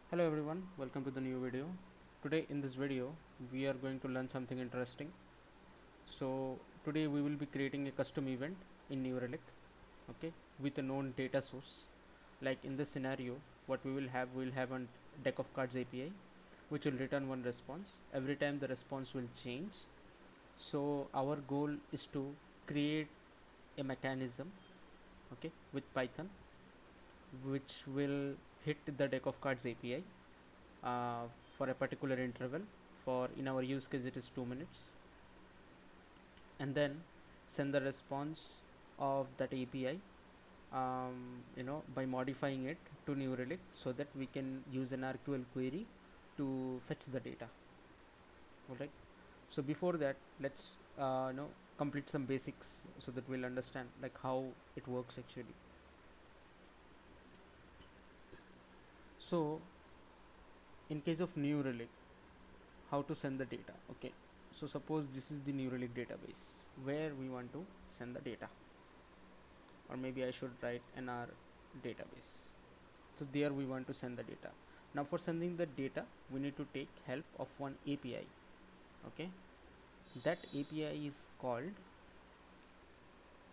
Hello everyone, welcome to the new video. Today in this video we are going to learn something interesting. So today we will be creating a custom event in New Relic, okay, with a known data source. Like in this scenario, what we will have a deck of cards API which will return one response. Every time the response will change. So our goal is to create a mechanism, okay, with Python which will hit the deck of cards API for a particular interval. For in our use case it is 2 minutes, and then send the response of that API, by modifying it to New Relic so that we can use an RQL query to fetch the data. Alright, so before that let's complete some basics so that we'll understand like how it works actually. So in case of New Relic, how to send the data? Okay, so suppose this is the New Relic database where we want to send the data, or maybe I should write in our database. So there we want to send the data. Now for sending the data we need to take help of one API. Okay, that API is called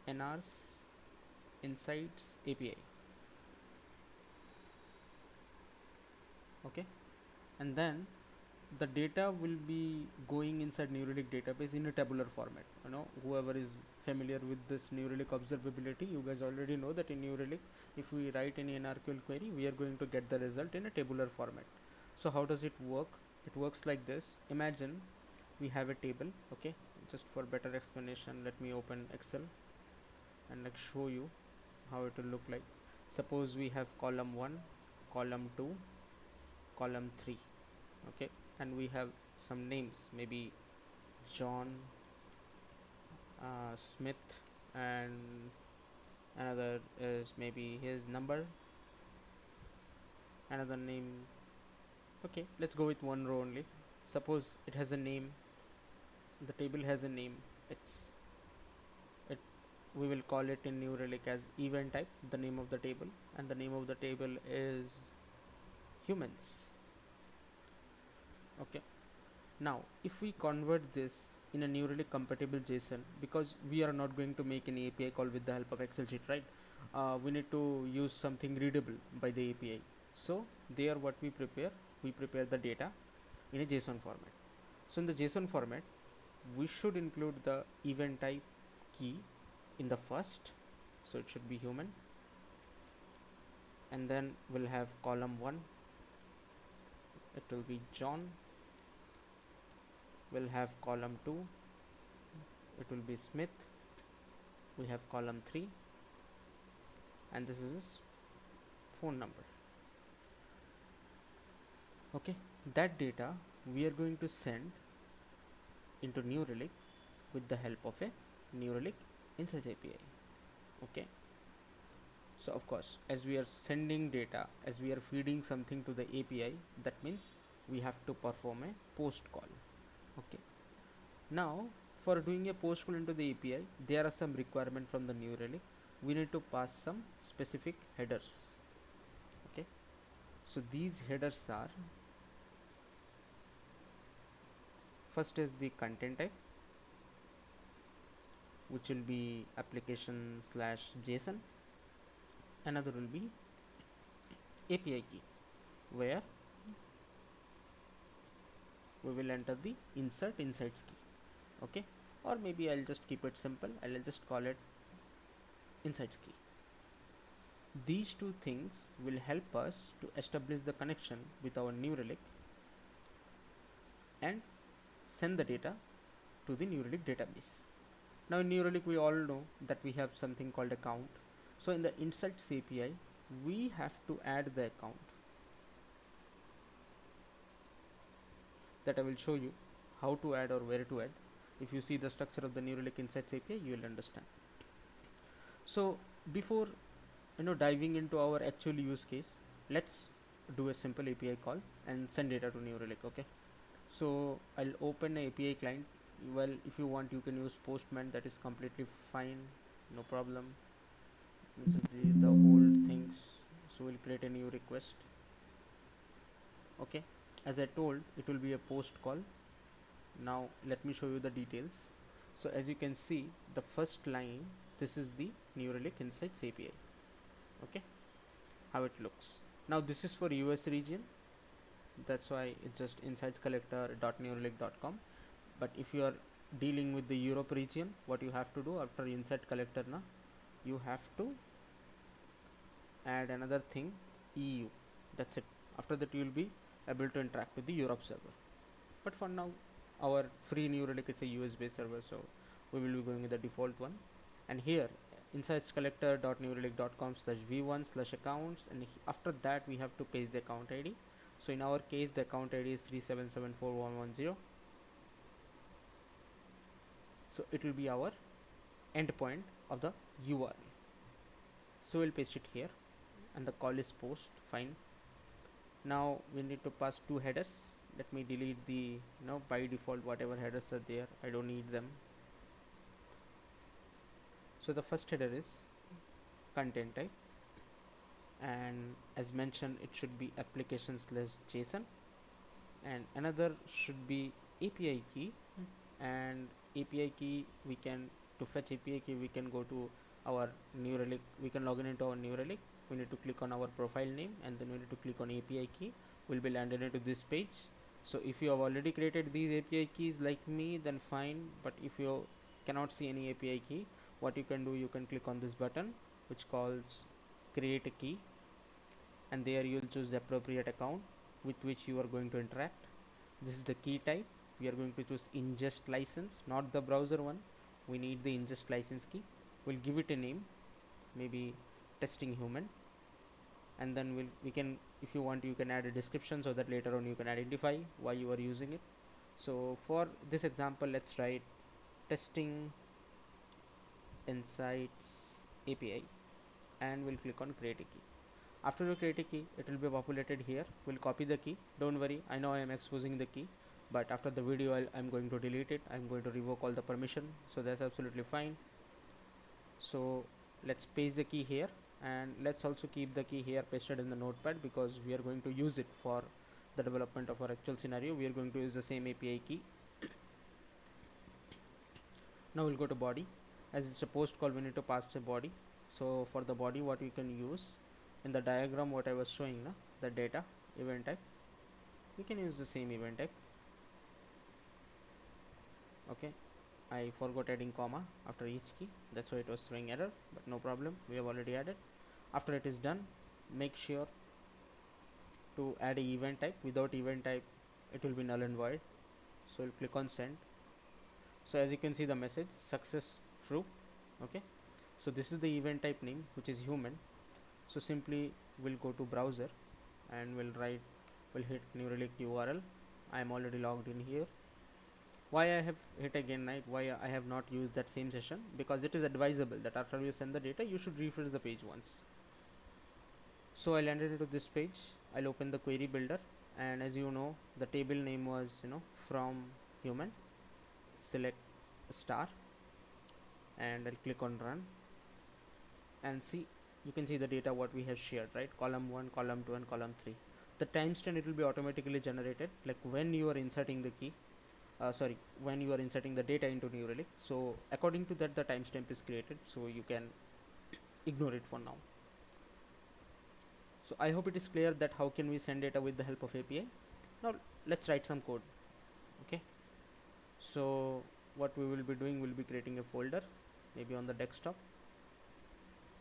nrs insights API. Okay, and then the data will be going inside New Relic database in a tabular format. Whoever is familiar with this New Relic observability, you guys already know that in New Relic, if we write any NRQL query, we are going to get the result in a tabular format. So how does it work? It works like this. Imagine we have a table. Okay, just for better explanation, let me open Excel and like show you how it will look like. Suppose we have column 1, column 2, column 3. Okay, and we have some names, maybe John, Smith, and another is maybe his number, another name. Okay, let's go with one row only. Suppose it has a name, the table has a name. It We will call it in New Relic as event type, the name of the table, and the name of the table is humans. Okay, now if we convert this in a New Relic compatible JSON, because we are not going to make an API call with the help of Excel sheet, right? We need to use something readable by the API. So there what we prepare the data in a JSON format. So in the JSON format we should include the event type key in the first, so it should be human, and then we'll have column 1, it will be John. We'll have column 2, it will be Smith. We have column 3, and this is his phone number. Okay, that data we are going to send into New Relic with the help of a New Relic Insights API. Okay, so of course as we are sending data, as we are feeding something to the API, that means we have to perform a post call. Okay, now for doing a post call into the API, there are some requirement from the New Relic. We need to pass some specific headers. Okay, so these headers are, first is the content type, which will be application slash JSON. Another will be API key, where we will enter the insert insights key. Okay, or maybe I'll just keep it simple, I'll just call it insights key. These two things will help us to establish the connection with our New Relic and send the data to the New Relic database. Now in New Relic we all know that we have something called account. So in the insights API we have to add the account, that I will show you how to add or where to add. If you see the structure of the New Relic Insights API, you will understand. So before diving into our actual use case, let's do a simple API call and send data to New Relic. Okay, so I'll open an API client. Well, if you want you can use Postman, that is completely fine, no problem. Let me just delete the old things. So we'll create a new request. Okay, as I told, it will be a post call. Now let me show you the details. So as you can see, the first line, this is the New Relic Insights API. Okay, how it looks. Now this is for US region, that's why it's just insights collector.newrelic.com. But if you are dealing with the Europe region, what you have to do after insight collector, na, you have to add another thing, EU. That's it. After that you will be able to interact with the Europe server. But for now, our free New Relic, it's a US based server, so we will be going with the default one. And here, insights collector.newrelic.com/v1/accounts, and after that we have to paste the account ID. So in our case, the account ID is 3774110. So it will be our endpoint of the URL. So we'll paste it here, and the call is post. Fine. Now we need to pass two headers. Let me delete the by default whatever headers are there. I don't need them. So the first header is content type, and as mentioned, it should be application/JSON, and another should be API key. And API key, we can, to fetch API key, we can go to our New Relic. We can log in into our New Relic. We need to click on our profile name, and then we need to click on API key. We'll be landed into this page. So if you have already created these API keys like me, then fine. But if you cannot see any API key, what you can do, you can click on this button which calls create a key, and there you will choose the appropriate account with which you are going to interact. This is the key type. We are going to choose ingest license, not the browser one. We need the ingest license key. We'll give it a name, maybe testing human, and then we can, if you want, you can add a description so that later on you can identify why you are using it. So for this example, let's write testing insights API, and we'll click on create a key. After you create a key, it will be populated here. We'll copy the key. Don't worry, I know I am exposing the key, but after the video I'm going to delete it. I'm going to revoke all the permission, so that's absolutely fine. So let's paste the key here, and let's also keep the key here pasted in the notepad, because we are going to use it for the development of our actual scenario. We are going to use the same API key. Now we'll go to body. As it's a post call, we need to pass a body. So for the body, what we can use, in the diagram what I was showing, the data event type, we can use the same event type. Okay, I forgot adding comma after each key, that's why it was throwing error, but no problem, we have already added. After it is done, make sure to add a event type. Without event type, it will be null and void. So we'll click on send. So as you can see, the message success true. Okay, so this is the event type name, which is human. So simply we'll go to browser and we'll hit New Relic URL. I am already logged in here. Why I have hit again, right? Why I have not used that same session? Because it is advisable that after you send the data, you should refresh the page once. So I landed into this page. I'll open the query builder, and as you know, the table name was from human. Select star, and I'll click on run, and see, you can see the data what we have shared, right? Column 1, column 2, and column 3. The timestamp, it will be automatically generated like when you are inserting the key, when you are inserting the data into New Relic. So according to that, the timestamp is created, so you can ignore it for now. So I hope it is clear that how can we send data with the help of API. Now let's write some code. Okay, so what we will be doing, we'll be creating a folder, maybe on the desktop.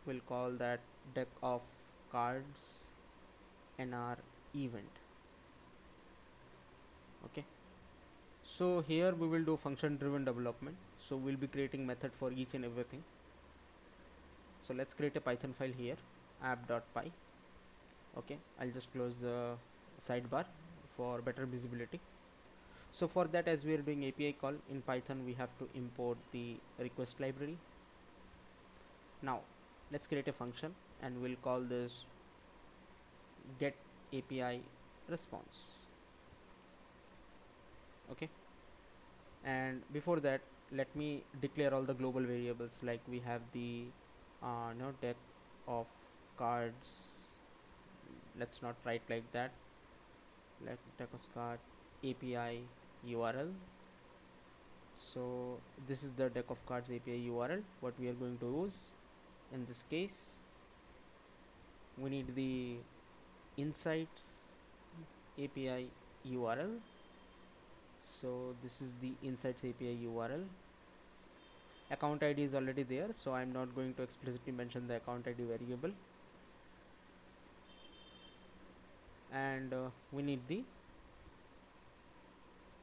We'll call that deck of cards nr event. Okay, so here we will do function driven development. So we'll be creating method for each and everything. So let's create a Python file here, app.py. Okay, I'll just close the sidebar for better visibility. So for that, as we are doing API call in Python, we have to import the request library. Now let's create a function, and we'll call this get API response. Okay, and before that, let me declare all the global variables. Like we have the deck of cards. Let's not write like that. Let us card API URL. So this is the deck of cards API URL what we are going to use. In this case we need the insights API URL. So this is the insights API URL. Account ID is already there, so I'm not going to explicitly mention the account ID variable. And we need the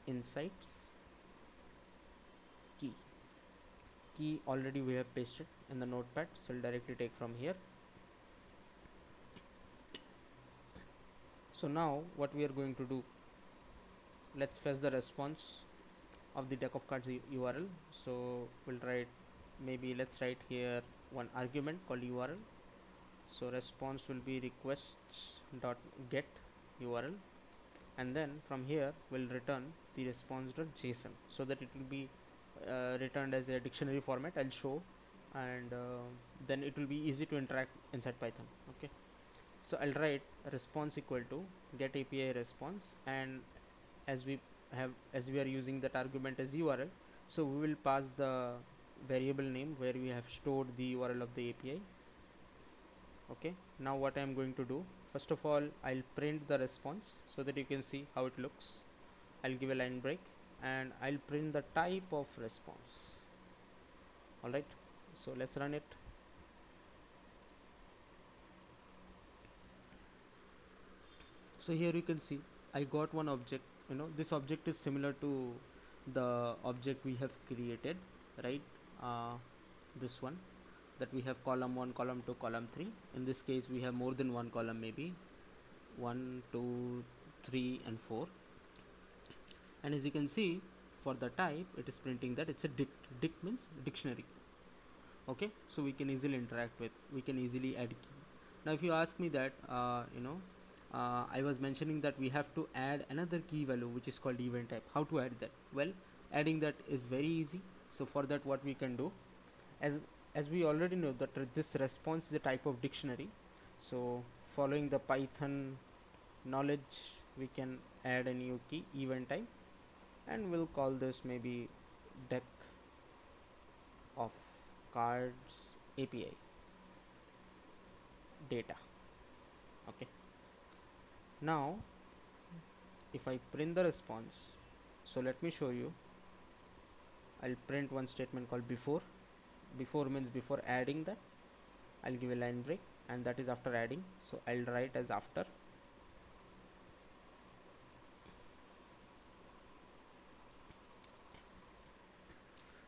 insights key already we have pasted in the notepad, so I'll directly take from here. So now what we are going to do, let's fetch the response of the deck of cards URL. So we'll write, maybe let's write here one argument called URL. So response will be requests dot get URL, and then from here we'll return the response.json, so that it will be returned as a dictionary format. I'll show, and then it will be easy to interact inside Python. Okay, so I'll write response equal to get API response, and as we are using that argument as URL, so we will pass the variable name where we have stored the URL of the API. Okay, now what I am going to do, first of all I'll print the response so that you can see how it looks. I'll give a line break and I'll print the type of response. Alright, so let's run it. So here you can see I got one object. This object is similar to the object we have created, right? This one, that we have column 1, column 2, column 3. In this case we have more than one column, maybe 1, 2, 3 and 4. And as you can see, for the type it is printing that it's a dict means dictionary. Okay, so we can easily interact with, we can easily add key. Now if you ask me that I was mentioning that we have to add another key value which is called event type. How to add that? Well, adding that is very easy. So for that what we can do, as we already know that this response is a type of dictionary, so following the Python knowledge we can add a new key, event type, and we'll call this maybe deck of cards API data. Okay, now if I print the response, so let me show you. I'll print one statement called before. Before means before adding that. I'll give a line break, and that is after adding, so I'll write as after.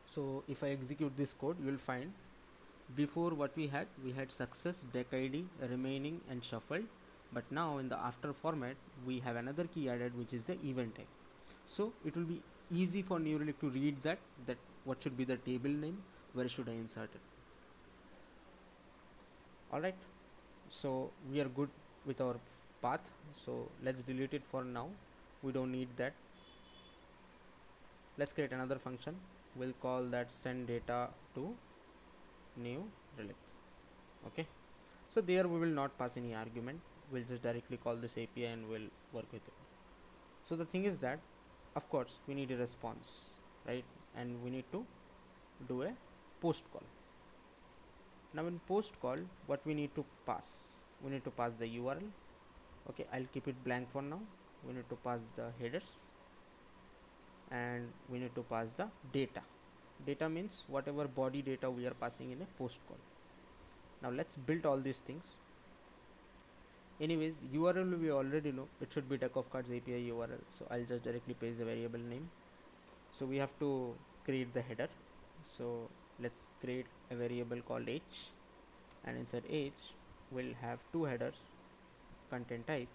So if I execute this code, you will find before what we had success, deck ID, remaining and shuffled, but now in the after format we have another key added which is the event type. So it will be easy for New Relic to read that what should be the table name, where should I insert it. Alright, so we are good with our path, so let's delete it for now, we don't need that. Let's create another function, we'll call that send data to New Relic. Okay, so there we will not pass any argument, we'll just directly call this API and we'll work with it. So the thing is that of course we need a response, right? And we need to do a post call. Now in post call, what we need to pass? We need to pass the URL. Okay, I'll keep it blank for now. We need to pass the headers, and we need to pass the data. Data means whatever body data we are passing in a post call. Now let's build all these things. Anyways, URL we already know, it should be deck of cards API URL, so I'll just directly paste the variable name. So we have to create the header, so let's create a variable called h, and inside h we'll have two headers. Content type,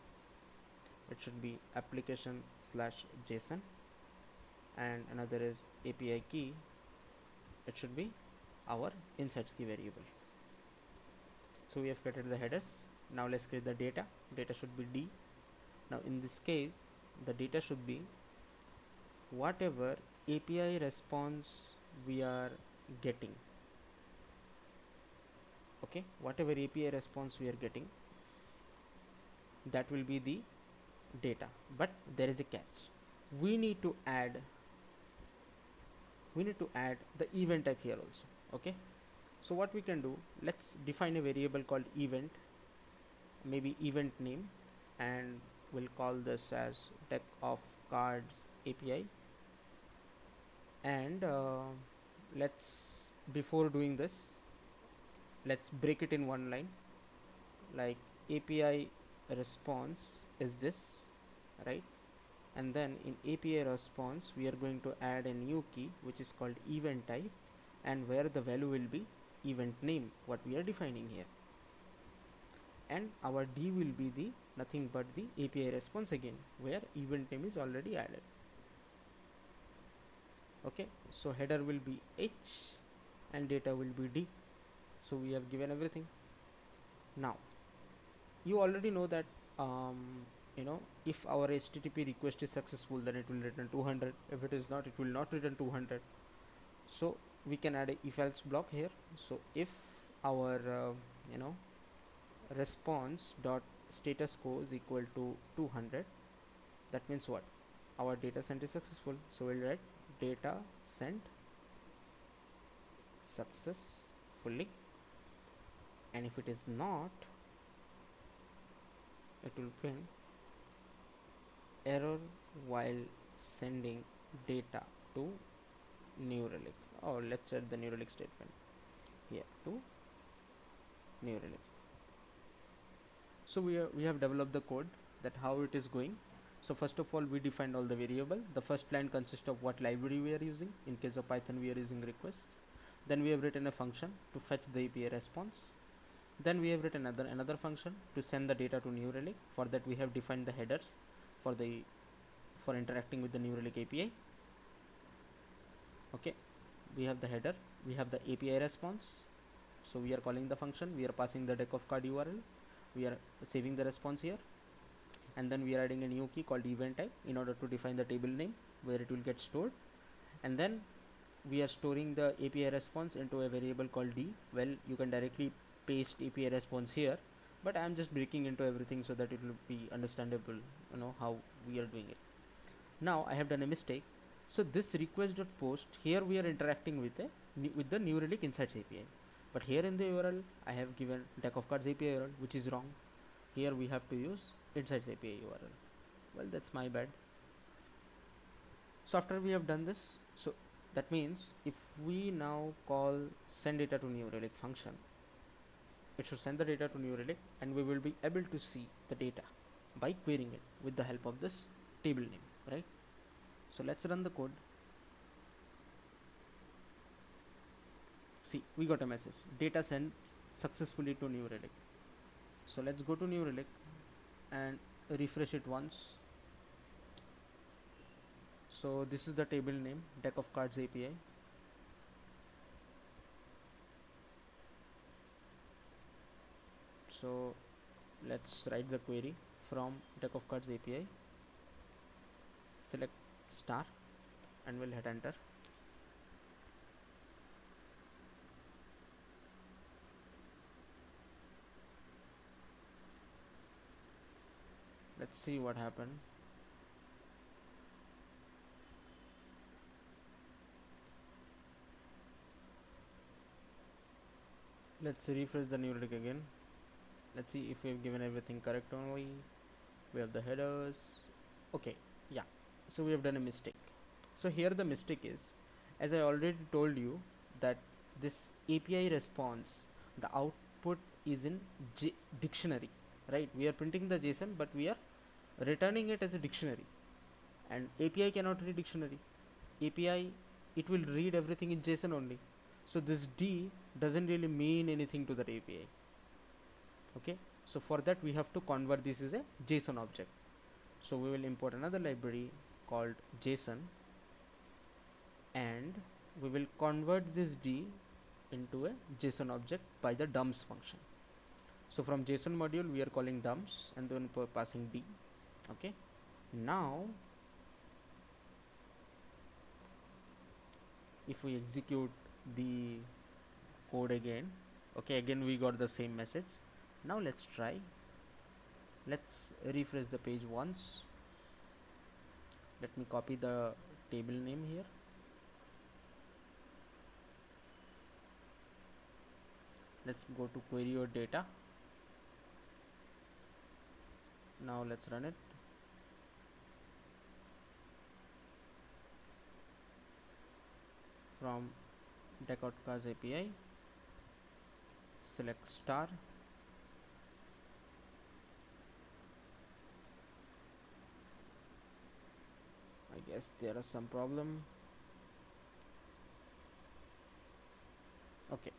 it should be application/json, and another is API key, it should be our insights key variable. So we have created the headers. Now let's create the data. Data should be D. Now in this case the data should be whatever API response we are getting. Okay, whatever API response we are getting, that will be the data, but there is a catch. We need to add the event type here also. Okay, so what we can do, let's define a variable called event, maybe event name, and we'll call this as deck of cards API. And let's, before doing this, let's break it in one line, like API response is this, right? And then in API response we are going to add a new key which is called event type, and where the value will be event name, what we are defining here, and our D will be the nothing but the API response again, where event name is already added. Okay, so header will be H and data will be D. So we have given everything. Now you already know that if our HTTP request is successful, then it will return 200. If it is not, it will not return 200. So we can add a if else block here. So if our response dot status quo is equal to 200, that means what? Our data sent is successful. So we'll write data sent successfully, and if it is not, it will print error while sending data to New Relic. Oh, let's add the New Relic statement here to New Relic. So we have developed the code, that how it is going. So first of all, we defined all the variable. The first line consists of what library we are using. In case of Python, we are using requests. Then we have written a function to fetch the API response. Then we have written another function to send the data to New Relic. For that we have defined the headers for interacting with the New Relic API. Okay, we have the header, we have the API response. So we are calling the function, we are passing the deck of card URL, we are saving the response here, and then we are adding a new key called event type in order to define the table name where it will get stored. And then we are storing the API response into a variable called D. Well, you can directly paste API response here, but I am just breaking into everything so that it will be understandable, how we are doing it. Now I have done a mistake. So this request.post, here we are interacting with the New Relic Insights API, but here in the URL I have given deck of cards API URL, which is wrong. Here we have to use Insights API URL. Well, that's my bad. So after we have done this, so that means if we now call send data to New Relic function, it should send the data to New Relic, and we will be able to see the data by querying it with the help of this table name, right? So let's run the code. See, we got a message, data sent successfully to New Relic. So let's go to New Relic and refresh it once. So this is the table name, deck of cards API. So let's write the query from deck of cards API, select star, and we'll hit enter. Let's see what happened. Let's refresh the New Relic again. Let's see if we've given everything correct only. We have the headers. Okay, yeah. So we have done a mistake. So here the mistake is, as I already told you, that this API response, the output is in dictionary, right? We are printing the JSON, but we are returning it as a dictionary, and API cannot read dictionary. API, it will read everything in JSON only. So this D doesn't really mean anything to that API. Okay, so for that we have to convert this as a JSON object. So we will import another library called JSON, and we will convert this D into a JSON object by the dumps function. So from JSON module we are calling dumps and then passing D. Okay, now if we execute the code again, okay, again we got the same message. Now let's try. Let's refresh the page once. Let me copy the table name here. Let's go to query your data. Now let's run it. From DevOps API, select star. I guess there is some problem. Okay,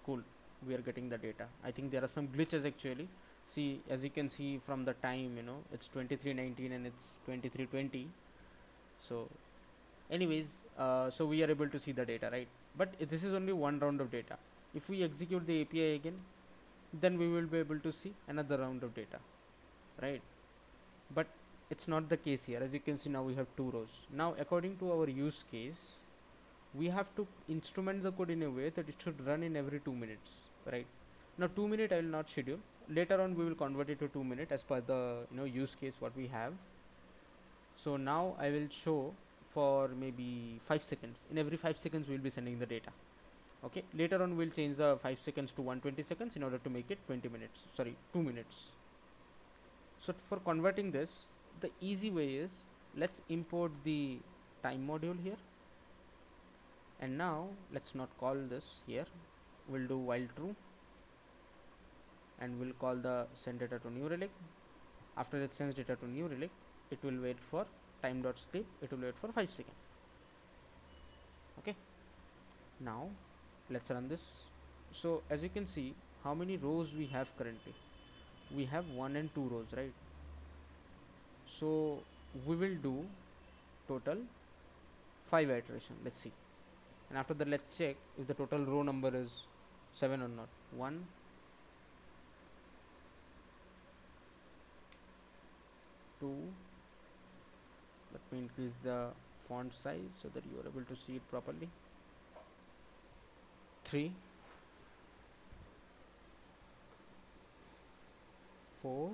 cool, we are getting the data. I think there are some glitches actually. See, as you can see from the time, it's 23:19 and it's 23:20. So anyways, so we are able to see the data, right? But this is only one round of data. If we execute the API again, then we will be able to see another round of data, right? But it's not the case here. As you can see, now we have two rows. Now according to our use case, we have to instrument the code in a way that it should run in every 2 minutes, right? Now 2 minute I will not schedule. Later on we will convert it to 2 minute as per the use case what we have. So now I will show for maybe 5 seconds. In every 5 seconds we will be sending the data. Okay, later on we'll change the 5 seconds to 120 seconds in order to make it 20 minutes, sorry, 2 minutes. So for converting this, the easy way is, let's import the time module here. And now let's not call this here, we'll do while true, and we'll call the send data to new relic. After it sends data to new relic, it will wait for time.sleep, it will wait for 5 seconds. Okay, now let's run this. So as you can see, how many rows we have currently? We have 1 and 2 rows, right? So we will do total 5 iteration. Let's see, and after that let's check if the total row number is 7 or not. 1, 2, let me increase the font size so that you are able to see it properly. 3, 4,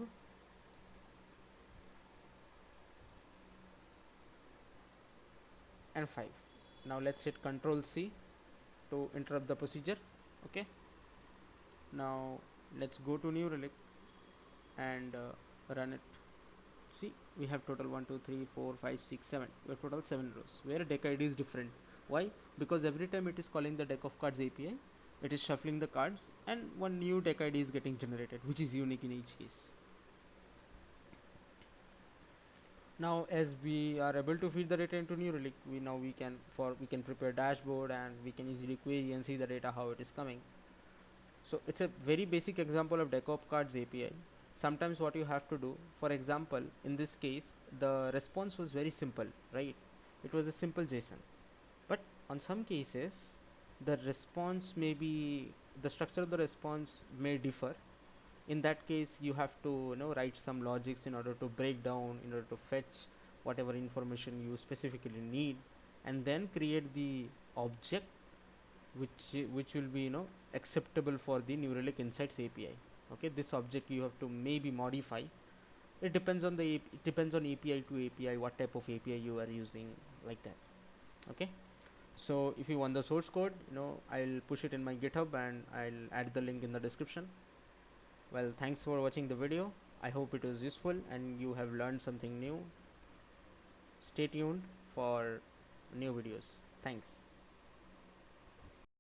and 5. Now let's hit Ctrl C to interrupt the procedure. Okay, now let's go to new relic and run it. See, we have total 1 2 3 4 5 6 7. We have total 7 rows where deck ID is different. Why? Because every time it is calling the deck of cards API, it is shuffling the cards and one new deck ID is getting generated, which is unique in each case. Now as we are able to feed the data into new relic, we can prepare dashboard and we can easily query and see the data how it is coming. So it's a very basic example of deck of cards API. Sometimes what you have to do, for example, in this case the response was very simple, right? It was a simple JSON, but on some cases the response may be, the structure of the response may differ. In that case you have to write some logics in order to break down, in order to fetch whatever information you specifically need, and then create the object which will be acceptable for the New Relic Insights API. Okay, this object you have to maybe modify. It depends on it depends on API to API, what type of API you are using, like that. Okay, so if you want the source code, I'll push it in my GitHub and I'll add the link in the description. Well, thanks for watching the video. I hope it was useful and you have learned something new. Stay tuned for new videos. Thanks.